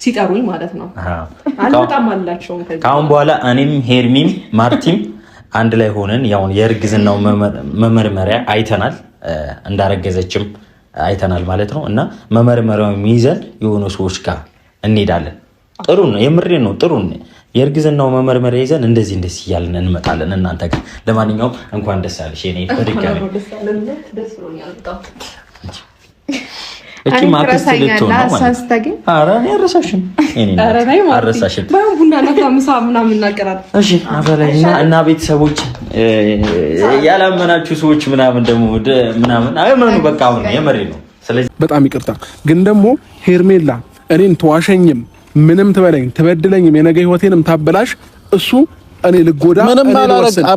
ሲጠሩኝ ማለት ነው አልወጣም አላቸው ካሁን በኋላ እኔም ሄርሚም ማርቲም አንድ ላይ ሆነን ያው የርግዝናው መመርመሪያ አይተናል እንዳረገዘችም አይተናል ማለት ነው እና መመርመሪያውን ይዘን የሆኑ ሰዎች ጋር እንሄዳለን ጥሩ ነው የምሬ ነው ጥሩ ነው የርግዝናው መመርመሪያ ይዘን እንደዚህ እያልን እንመጣለን እናንተ ጋር ለማንኛውም እንኳን ደስ ያለሽ እኔ በድጋሚ ደስ ብሎኛል በጣም እቺ ማከስ ልትሆን ነው ማለት አረ እኔ አረሳሽም አረሳሽም ቡና ናፍታምሳ ምናምን እናቀራለን እሺ አፈላይና እና ቤተሰቦች ያላመናችሁ ሰዎች ምናምን ደግሞ ምናምን አይመኑ በቃ አሁን የመሬ ነው ስለዚህ በጣም ይቅርታ ግን ደግሞ ሄርሜላ እኔን ተዋሸኝም ምንም ትበለኝ ትበድለኝም የነገ ህይወቴንም ታበላሽ እሱ እኔ ልጎዳ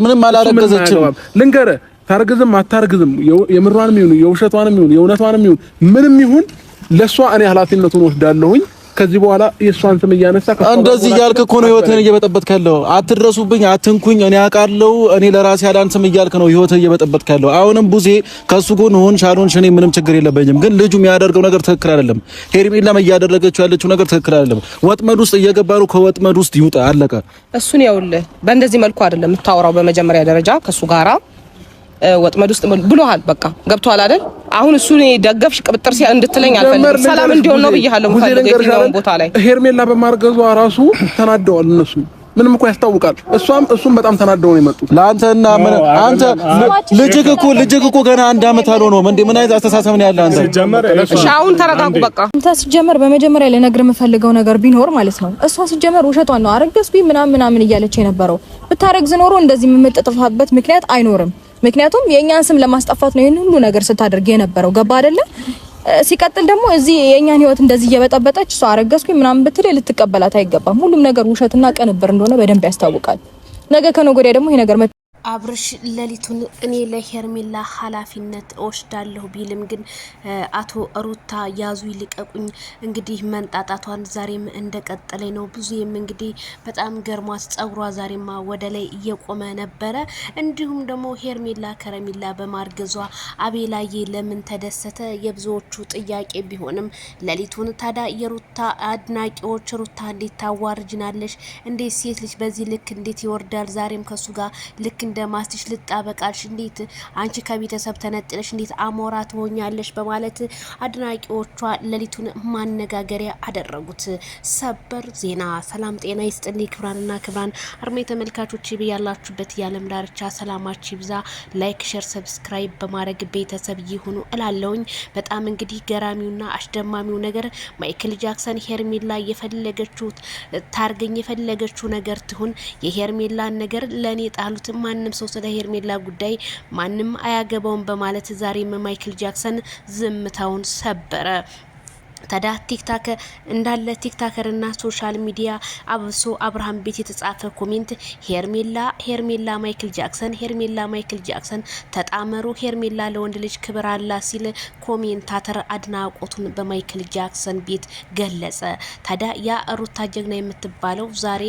ምንም አላረገዘችም ልንገረ ታርግዝም አታርግዝም የምሯንም ይሁን የውሸቷንም ይሁን የእውነቷንም ይሁን ምንም ይሁን ለሷ እኔ ኃላፊነቱን ወስዳለሁኝ ከዚህ በኋላ የሷን ስም እያነሳ እንደዚህ እያልክ እኮ ነው ህይወትን እየበጠበጥክ ያለው አትድረሱብኝ አትንኩኝ እኔ አውቃለሁ እኔ ለራሴ አላንስም እያልክ ነው ህይወትን እየበጠበጥክ ያለው አሁንም ቡዜ ከሱ ጎን ሆን ሻሎን እኔ ምንም ችግር የለበኝም ግን ልጁ የሚያደርገው ነገር ትክክል አይደለም ሄርሜላም እያደረገችው ያለችው ነገር ትክክል አይደለም ወጥመድ ውስጥ እየገባ ነው ከወጥመድ ውስጥ ይውጣ አለቀ እሱን ያውልህ በእንደዚህ መልኩ አይደለም የምታወራው በመጀመሪያ ደረጃ ከሱ ጋራ ወጥመድ ውስጥ ብሎሃል በቃ ገብቷል አይደል አሁን እሱ ነው ደገፍሽ ቅብጥር ሲያ እንድትለኝ አልፈልግም ሰላም እንዲሆን ነው ብያለሁ የትኛው ቦታ ላይ ሄርሜላ በማርገዟ ራሱ ተናደዋል እነሱ ምንም እኮ ያስታውቃል እሱም በጣም ተናደው ነው የመጡት ለአንተና አንተ ልጅክ እኮ ገና አንድ አመት አልሆነውም እንዴ ምን አይነት አስተሳሰብ ነው ያለ አንተ ሻውን ተረጋጉ በቃ አንተ ሲጀመር በመጀመሪያ ለነገር የምፈልገው ነገር ቢኖር ማለት ነው እሷ ሲጀመር ውሸቷን ነው አረገዝኩኝ ምናምን እያለች የነበረው ብታረግዝ ኖሮ እንደዚህ የምትጠፋበት ምክንያት አይኖርም ምክንያቱም የኛን ስም ለማስጠፋት ነው ይሄን ሁሉ ነገር ስታደርግ የነበረው ገባ አይደለ ሲቀጥል ደግሞ እዚህ የኛን ህይወት እንደዚህ እየበጠበጠች እሷ አረገዝኩኝ ምናምን ብትል ልትቀበላት አይገባም ሁሉም ነገር ውሸትና ቅንብር እንደሆነ በደንብ ያስታውቃል ነገ ከነገ ወዲያ ደግሞ ይሄ ነገር አብርሽ ለሊቱን እኔ ለሄርሜላ ኃላፊነት ወስዳለሁ ቢልም ግን አቶ ሩታ ያዙ ይልቀቁኝ እንግዲህ መንጣጣቷን ዛሬም እንደቀጠለ ነው ብዙም እንግዲህ በጣም ገርሟስ ጸጉሯ ዛሬማ ወደ ላይ እየቆመ ነበረ እንዲሁም ደግሞ ሄርሜላ ከረሜላ በማርገዟ አቤላዬ ለምን ተደሰተ የብዙዎቹ ጥያቄ ቢሆንም ለሊቱን ታዳ የሩታ አድናቂዎች ሩታ እንዴት ታዋርጅናለሽ እንዴት ሴት ልጅ በዚህ ልክ እንዴት ይወርዳል ዛሬም ከሱ ጋር ልክ እንደማስትሽ ልጣበቃልሽ እንዴት አንቺ ከቤተሰብ ተነጥለሽ እንዴት አሞራ ትሆኛለሽ በማለት አድናቂዎቿ ለሊቱን ማነጋገሪያ አደረጉት ሰበር ዜና ሰላም ጤና ይስጥልኝ ክብራንና ክብራን አርሜ ተመልካቾች በያላችሁበት የዓለም ዳርቻ ሰላማችሁ ይብዛ ላይክ ሼር ሰብስክራይብ በማድረግ ቤተሰብ ይሁኑ እላለሁኝ በጣም እንግዲህ ገራሚውና አስደማሚው ነገር ማይክል ጃክሰን ሄርሜላ የፈለገችው ታርገኝ የፈለገችው ነገር ትሁን የሄርሜላን ነገር ለኔ ጣሉት ማንም ሰው ስለ ሄርሜላ ጉዳይ ማንም አያገባውም በማለት ዛሬም ማይክል ጃክሰን ዝምታውን ሰበረ ታዳ ቲክታክ እንዳለ ቲክታከርና ሶሻል ሚዲያ አብሶ አብርሃም ቤት የተጻፈ ኮሜንት ሄርሜላ ማይክል ጃክሰን ተጣመሩ ሄርሜላ ለወንድ ልጅ ክብር አላ ሲል ኮሜንታተር አድናቆቱን በማይክል ጃክሰን ቤት ገለጸ ታዳ ያ ሩታ ጀግና የምትባለው ዛሬ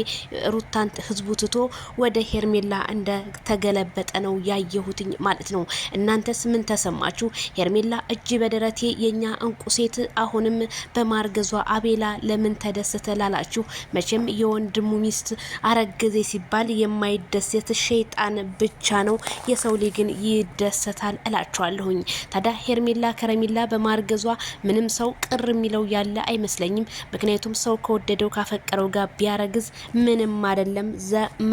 ሩታን ህዝቡ ትቶ ወደ ሄርሜላ እንደ ተገለበጠ ነው ያየሁትኝ ማለት ነው እናንተስ ምን ተሰማችሁ ሄርሜላ እጅ በደረቴ የኛ እንቁ ሴት አሁንም በማርገዟ አቤላ ለምን ተደሰተ ላላችሁ መቼም የወንድሙ ሚስት አረገዘ ሲባል የማይደሰት ሸይጣን ብቻ ነው የሰው ልጅ ግን ይደሰታል እላችኋለሁኝ ታዳ ሄርሜላ ከረሜላ በማርገዟ ምንም ሰው ቅር የሚለው ያለ አይመስለኝም ምክንያቱም ሰው ከወደደው ካፈቀረው ጋር ቢያረግዝ ምንም አይደለም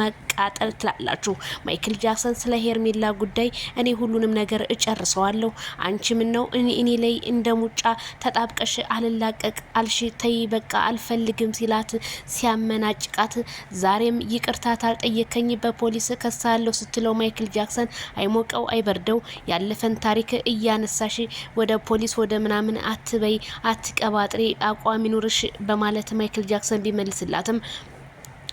መቃጠል ትላላችሁ ማይክል ጃክሰን ስለ ሄርሜላ ጉዳይ እኔ ሁሉንም ነገር እጨርሰዋለሁ አንቺ ምን ነው እኔ ላይ እንደሙጫ ተጣብቀሽ አልላቀቅ አልሽ ተይ በቃ አልፈልግም ሲላት ሲያመናጭቃት ዛሬም ይቅርታ ታልጠየከኝ በፖሊስ ከሳለው ስትለው ማይክል ጃክሰን አይሞቀው አይበርደው ያለፈን ታሪክ እያነሳሽ ወደ ፖሊስ ወደ ምናምን አትበይ አትቀባጥሪ አቋም ይኑርሽ በማለት ማይክል ጃክሰን ቢመልስላትም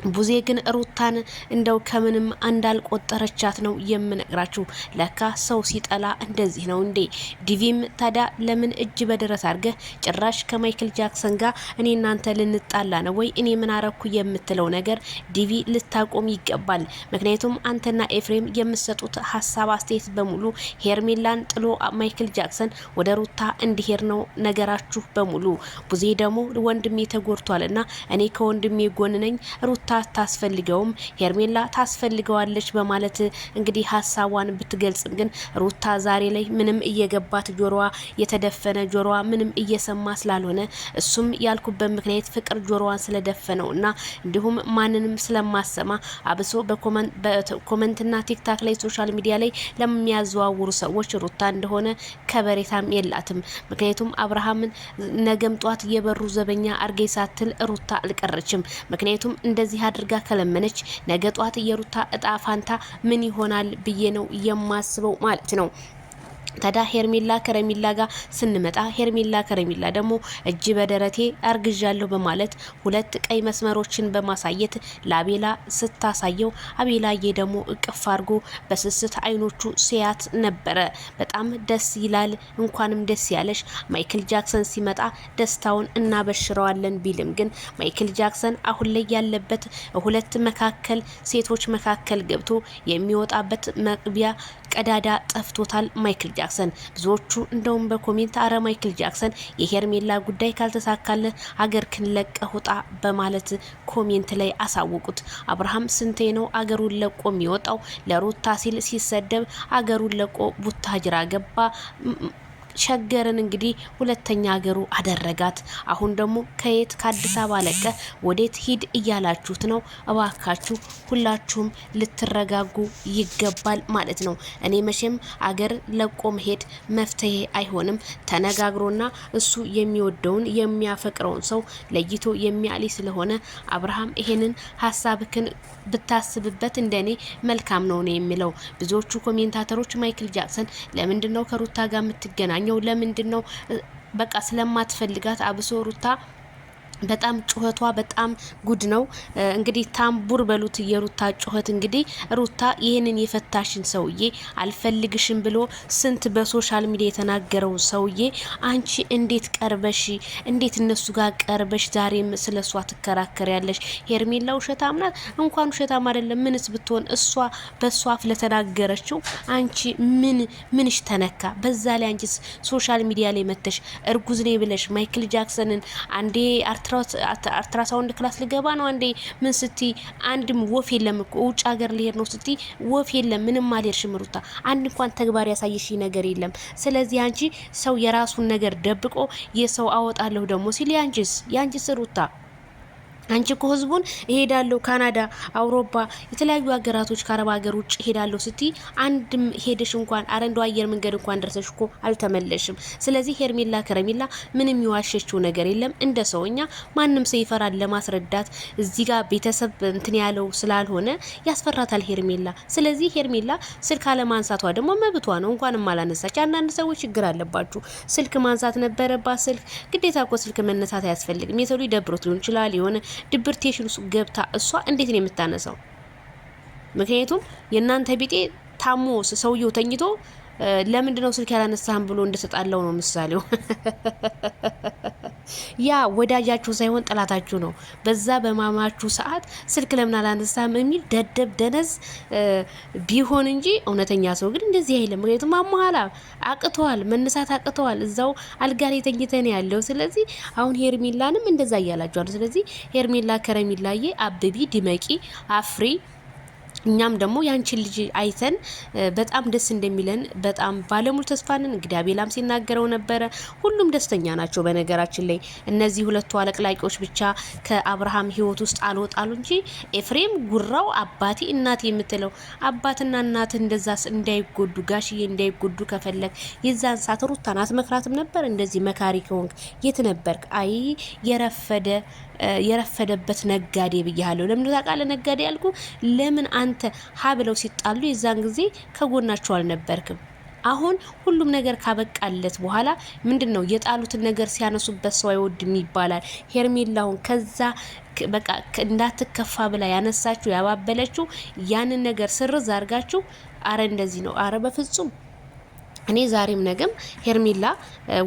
ቡዜ ግን ሩታን እንደው ከምንም እንዳልቆጠረቻት ነው የምነግራችሁ። ለካ ሰው ሲጠላ እንደዚህ ነው እንዴ? ዲቪም ታዲያ ለምን እጅ በደረት አድርገህ ጭራሽ ከማይክል ጃክሰን ጋር እኔ እናንተ ልንጣላ ነው ወይ እኔ ምን አረኩ የምትለው ነገር ዲቪ ልታቆም ይገባል። ምክንያቱም አንተና ኤፍሬም የምትሰጡት ሀሳብ አስተያየት በሙሉ ሄርሜላን ጥሎ ማይክል ጃክሰን ወደ ሩታ እንዲሄድ ነው ነገራችሁ በሙሉ። ቡዜ ደግሞ ወንድሜ ተጎድቷልና እኔ ከወንድሜ ጎን ነኝ ሩታ ታስፈልገውም ሄርሜላ ታስፈልገዋለች በማለት እንግዲህ ሀሳቧን ብትገልጽም ግን ሩታ ዛሬ ላይ ምንም እየገባት ጆሮዋ የተደፈነ ጆሮዋ ምንም እየሰማ ስላልሆነ እሱም ያልኩበት ምክንያት ፍቅር ጆሮዋን ስለደፈነውና እንዲሁም ማንንም ስለማሰማ አብሶ በኮመንትና ቲክታክ ላይ ሶሻል ሚዲያ ላይ ለሚያዘዋውሩ ሰዎች ሩታ እንደሆነ ከበሬታም የላትም። ምክንያቱም አብርሃምን ነገምጧት የበሩ ዘበኛ አርጌ ሳትል ሩታ አልቀረችም። ምክንያቱም እንደዚህ አድርጋ ከለመነች ነገ ጧት የሩታ እጣ ፋንታ ምን ይሆናል ብዬ ነው የማስበው ማለት ነው። ታዲያ ሄርሜላ ከረሚላ ጋር ስንመጣ ሄርሜላ ከረሚላ ደግሞ እጅ በደረቴ አርግዣለሁ በማለት ሁለት ቀይ መስመሮችን በማሳየት ለአቤላ ስታሳየው አቤላዬ ደግሞ እቅፍ አድርጎ በስስት አይኖቹ ሲያት ነበረ። በጣም ደስ ይላል። እንኳንም ደስ ያለሽ። ማይክል ጃክሰን ሲመጣ ደስታውን እናበሽረዋለን ቢልም ግን ማይክል ጃክሰን አሁን ላይ ያለበት ሁለት መካከል ሴቶች መካከል ገብቶ የሚወጣበት መግቢያ ቀዳዳ ጠፍቶታል ማይክል ጃክሰን። ብዙዎቹ እንደውም በኮሜንት አረ ማይክል ጃክሰን የሄርሜላ ጉዳይ ካልተሳካለ ሀገር ክንለቀህ ውጣ በማለት ኮሜንት ላይ አሳውቁት። አብርሃም ስንቴ ነው አገሩን ለቆ የሚወጣው? ለሩታ ሲል ሲሰደብ አገሩን ለቆ ቡታጅራ ገባ። ሸገርን እንግዲህ ሁለተኛ ሀገሩ አደረጋት። አሁን ደግሞ ከየት ከአዲስ አበባ ለቀ ወዴት ሂድ እያላችሁት ነው። እባካችሁ ሁላችሁም ልትረጋጉ ይገባል ማለት ነው። እኔ መቼም አገር ለቆ መሄድ መፍትሄ አይሆንም። ተነጋግሮና እሱ የሚወደውን የሚያፈቅረውን ሰው ለይቶ የሚያሊ ስለሆነ አብርሃም ይሄንን ሀሳብክን ብታስብበት እንደኔ መልካም ነው የሚለው። ብዙዎቹ ኮሜንታተሮች ማይክል ጃክሰን ለምንድነው ከሩታ ጋር የምትገናኝ ለምንድነው? በቃ ስለማትፈልጋት አብሶ ሩታ በጣም ጩኸቷ በጣም ጉድ ነው። እንግዲህ ታምቡር በሉት የሩታ ጩኸት። እንግዲህ ሩታ ይህንን የፈታሽን ሰውዬ አልፈልግሽም ብሎ ስንት በሶሻል ሚዲያ የተናገረው ሰውዬ አንቺ እንዴት ቀርበሽ እንዴት እነሱ ጋር ቀርበሽ ዛሬም ስለሷ ትከራከሪያለሽ? ሄርሜላ ውሸታም ናት። እንኳን ውሸታም አይደለም ምንስ ብትሆን እሷ በሷ አፍ ለተናገረችው አንቺ ምንሽ ተነካ? በዛ ላይ አንቺስ ሶሻል ሚዲያ ላይ መተሽ እርጉዝ ነኝ ብለሽ ማይክል ጃክሰንን አንዴ አልትራሳውንድ ክላስ ልገባ ነው አንዴ ምን ስቲ አንድም ወፍ የለም እኮ ውጭ ሀገር ሊሄድ ነው ስቲ ወፍ የለም ምንም አልሄድሽም ሩታ አንድ እንኳን ተግባር ያሳየሽ ነገር የለም። ስለዚህ አንቺ ሰው የራሱን ነገር ደብቆ የሰው አወጣለሁ ደግሞ ሲል ያንቺስ ሩታ አንቺ እኮ ህዝቡን እሄዳለሁ ካናዳ፣ አውሮፓ፣ የተለያዩ ሀገራቶች ከአረብ ሀገር ውጭ እሄዳለሁ ስቲ አንድም ሄደሽ እንኳን አረንዶ አየር መንገድ እንኳን ደርሰሽ እኮ አልተመለሽም። ስለዚህ ሄርሜላ ከረሜላ ምንም ይዋሸችው ነገር የለም። እንደ ሰውኛ ማንም ሰው ይፈራል ለማስረዳት እዚህ ጋር ቤተሰብ እንትን ያለው ስላልሆነ ያስፈራታል ሄርሜላ። ስለዚህ ሄርሜላ ስልክ አለማንሳቷ ደግሞ መብቷ ነው። እንኳንም አላነሳች። አንዳንድ ሰዎች ችግር አለባችሁ። ስልክ ማንሳት ነበረባት። ስልክ ግዴታ እኮ ስልክ መነሳት አያስፈልግም። የሰው ልጅ ደብሮት ሊሆን ይችላል የሆነ ዲፕሬሽን ውስጥ ገብታ እሷ እንዴት ነው የምታነሳው? ምክንያቱም የእናንተ ቢጤ ታሞ ሰውየው ተኝቶ ለምንድነው ስልክ ያላነሳህም ብሎ እንደተጣላው ነው ምሳሌው። ያ ወዳጃችሁ ሳይሆን ጠላታችሁ ነው። በዛ በማማችሁ ሰዓት ስልክ ለምን አላነሳህም የሚል ደደብ ደነዝ ቢሆን እንጂ እውነተኛ ሰው ግን እንደዚህ አይልም። ምክንያቱም አማሃላ አቅተዋል፣ መነሳት አቅተዋል፣ እዛው አልጋ ላይ ተኝተን ያለው። ስለዚህ አሁን ሄርሜላንም እንደዛ እያላችኋል። ስለዚህ ሄርሜላ ከረሜላዬ አብቢ ድመቂ አፍሪ። እኛም ደግሞ ያንቺን ልጅ አይተን በጣም ደስ እንደሚለን በጣም ባለሙሉ ተስፋ ነን። እንግዲህ አቤላም ሲናገረው ነበረ። ሁሉም ደስተኛ ናቸው። በነገራችን ላይ እነዚህ ሁለቱ አለቅላቂዎች ብቻ ከአብርሃም ሕይወት ውስጥ አልወጣሉ እንጂ ኤፍሬም ጉራው አባቴ እናቴ የምትለው አባትና እናት እንደዛስ እንዳይጎዱ ጋሽዬ እንዳይጎዱ ከፈለግ የዛን ሰዓት ሩታን አትመክራትም ነበር? እንደዚህ መካሪ ከሆንክ የት ነበርክ? አይ የረፈደበት ነጋዴ ብያለሁ። ለምን ታውቃለህ ነጋዴ ያልኩ ለምን አንተ ሀ ብለው ሲጣሉ የዛን ጊዜ ከጎናቸው አልነበርክም? አሁን ሁሉም ነገር ካበቃለት በኋላ ምንድነው የጣሉትን ነገር ሲያነሱበት ሰው አይወድም ይባላል። ሄርሜላውን ከዛ በቃ እንዳትከፋ ብላ ያነሳችሁ ያባበለችው ያንን ነገር ስርዝ አርጋችሁ አረ እንደዚህ ነው አረ በፍጹም እኔ ዛሬም ነገም ሄርሜላ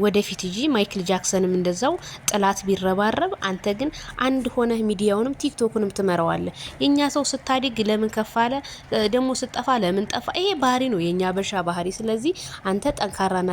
ወደፊት እንጂ ማይክል ጃክሰንም እንደዛው ጥላት ቢረባረብ አንተ ግን አንድ ሆነ ሚዲያውንም ቲክቶክንም ትመራዋለህ። የኛ ሰው ስታድግ ለምን ከፋለ ደሞ ስጠፋ ለምን ጠፋ? ይሄ ባህሪ ነው የኛ በሻ ባህሪ። ስለዚህ አንተ ጠንካራና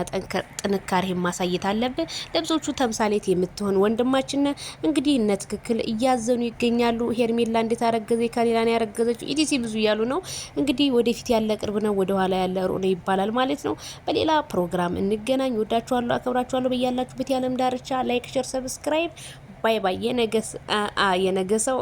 ጥንካሬ ማሳየት አለብህ። ለብዙዎቹ ተምሳሌት የምትሆን ወንድማችን እንግዲህ እነ ትክክል እያዘኑ ይገኛሉ። ሄርሜላ እንዴት አረገዘ ከሌላ ነው ያረገዘችው ኢቲሲ ብዙ እያሉ ነው። እንግዲህ ወደፊት ያለ ቅርብ ነው ወደ ኋላ ያለ ሩቅ ነው ይባላል ማለት ነው። ሌላ ፕሮግራም እንገናኝ። ወዳችኋለሁ፣ አከብራችኋለሁ። በያላችሁበት የዓለም ዳርቻ ላይክ፣ ሼር፣ ሰብስክራይብ። ባይ ባይ። የነገሰው